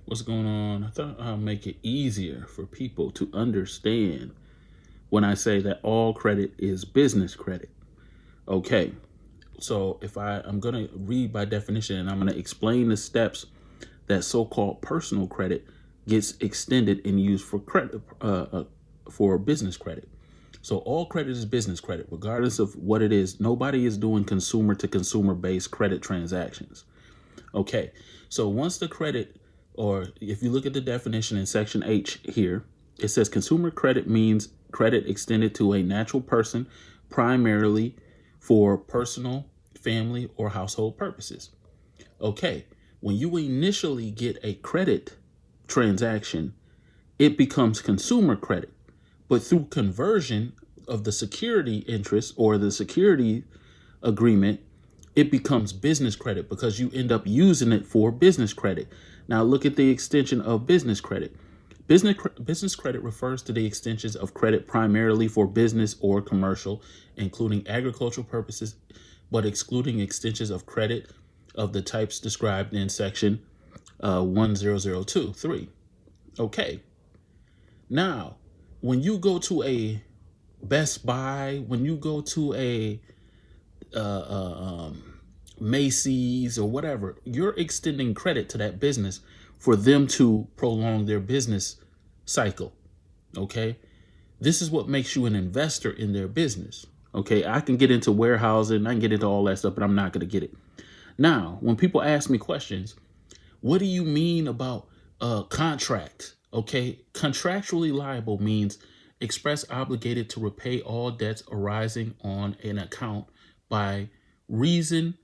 What's going on? I thought I'll make it easier for people to understand when I say that all credit is business credit. Okay, so if I'm going to read by definition and I'm going to explain the steps that so-called personal credit gets extended and used for credit for business credit. So all credit is business credit, regardless of what it is. Nobody is doing consumer to consumer based credit transactions. Okay, so once the credit, or if you look at the definition in section H here, it says consumer credit means credit extended to a natural person, primarily for personal, family, or household purposes. Okay, when you initially get a credit transaction, it becomes consumer credit. But through conversion of the security interest or the security agreement, it becomes business credit because you end up using it for business credit. Now look at the extension of business credit. Business credit refers to the extensions of credit primarily for business or commercial, including agricultural purposes, but excluding extensions of credit of the types described in section 10023. Okay. Now, when you go to a Best Buy, when you go to a Macy's or whatever, you're extending credit to that business for them to prolong their business cycle. Okay. This is what makes you an investor in their business. Okay. I can get into warehousing, I can get into all that stuff, but I'm not going to get it. Now, when people ask me questions, what do you mean about contract? Okay. Contractually liable means express obligated to repay all debts arising on an account by reason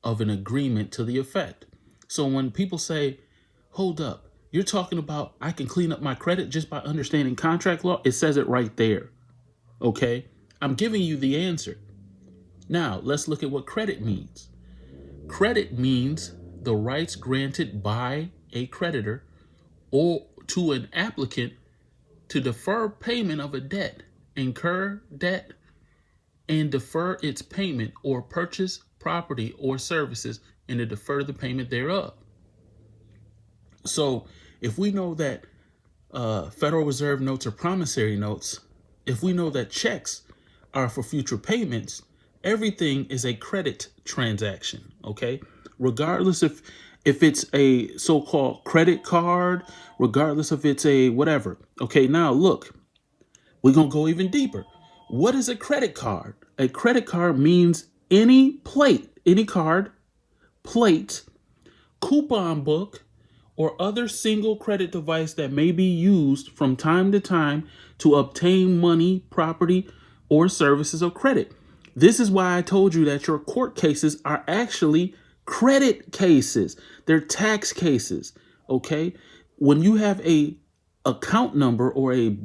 of an agreement to the effect. So when people say, hold up, you're talking about I can clean up my credit just by understanding contract law, it says it right there. Okay, I'm giving you the answer. Now let's look at what credit means. Credit means the rights granted by a creditor or to an applicant to defer payment of a debt, incur debt, and defer its payment, or purchase property or services and to defer the payment thereof. So if we know that Federal Reserve notes are promissory notes, if we know that checks are for future payments, everything is a credit transaction. Okay, regardless if it's a so-called credit card, regardless if it's a whatever. Okay, now look, we're gonna go even deeper. What is a credit card? A credit card means any plate, any card, plate, coupon book, or other single credit device that may be used from time to time to obtain money, property, or services of credit. This is why I told you that your court cases are actually credit cases. They're tax cases. Okay, when you have a account number or a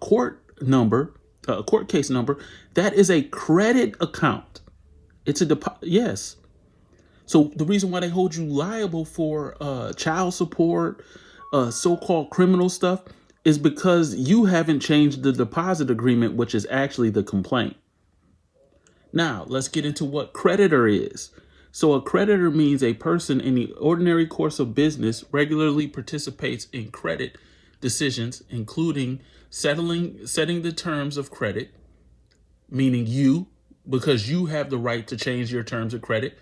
court number, a court case number, that is a credit account. It's a deposit. Yes. So the reason why they hold you liable for child support, so-called criminal stuff, is because you haven't changed the deposit agreement, which is actually the complaint. Now, let's get into what creditor is. So a creditor means a person in the ordinary course of business regularly participates in credit decisions, including setting the terms of credit, meaning you, because you have the right to change your terms of credit.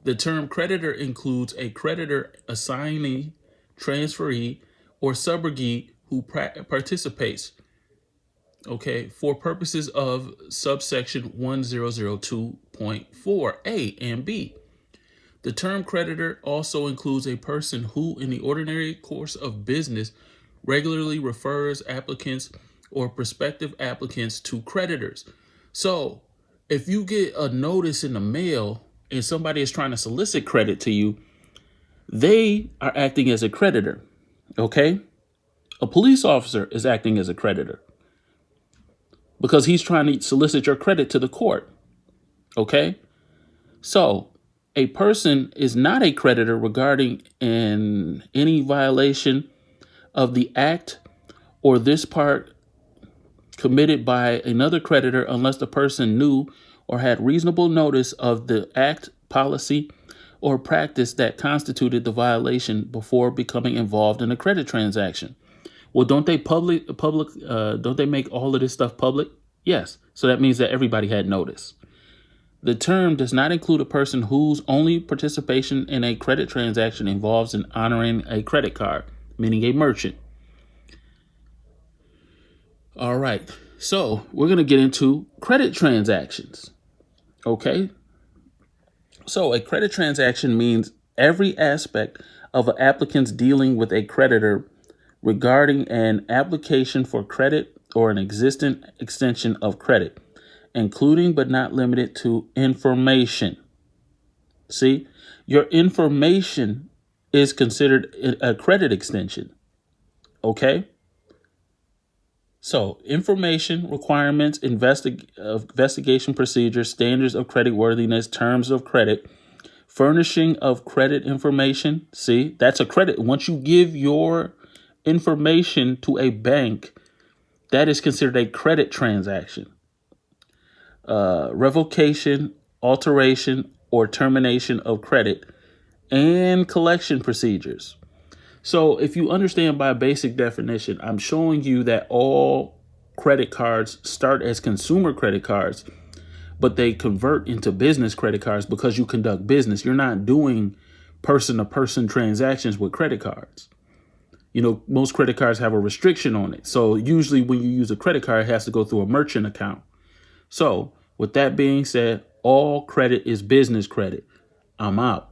The term creditor includes a creditor, assignee, transferee, or subrogate who participates, okay, for purposes of subsection 1002.4a and b. The term creditor also includes a person who, in the ordinary course of business, regularly refers applicants or prospective applicants to creditors. So if you get a notice in the mail and somebody is trying to solicit credit to you, they are acting as a creditor. Okay? A police officer is acting as a creditor because he's trying to solicit your credit to the court. Okay? So a person is not a creditor regarding any violation of the act or this part committed by another creditor unless the person knew or had reasonable notice of the act, policy, or practice that constituted the violation before becoming involved in a credit transaction. Well, don't they don't they make all of this stuff public? Yes. So that means that everybody had notice. The term does not include a person whose only participation in a credit transaction involves in honoring a credit card, meaning a merchant. All right. So we're going to get into credit transactions. Okay. So a credit transaction means every aspect of an applicant's dealing with a creditor regarding an application for credit or an existing extension of credit, including but not limited to information. See, your information is considered a credit extension. Okay? So, information, requirements, investigation procedures, standards of creditworthiness, terms of credit, furnishing of credit information. See, that's a credit. Once you give your information to a bank, that is considered a credit transaction. Revocation, alteration, or termination of credit, and collection procedures. So if you understand by basic definition, I'm showing you that all credit cards start as consumer credit cards, but they convert into business credit cards because you conduct business. You're not doing person-to-person transactions with credit cards. You know, most credit cards have a restriction on it. So usually when you use a credit card, it has to go through a merchant account. So with that being said, all credit is business credit. I'm out.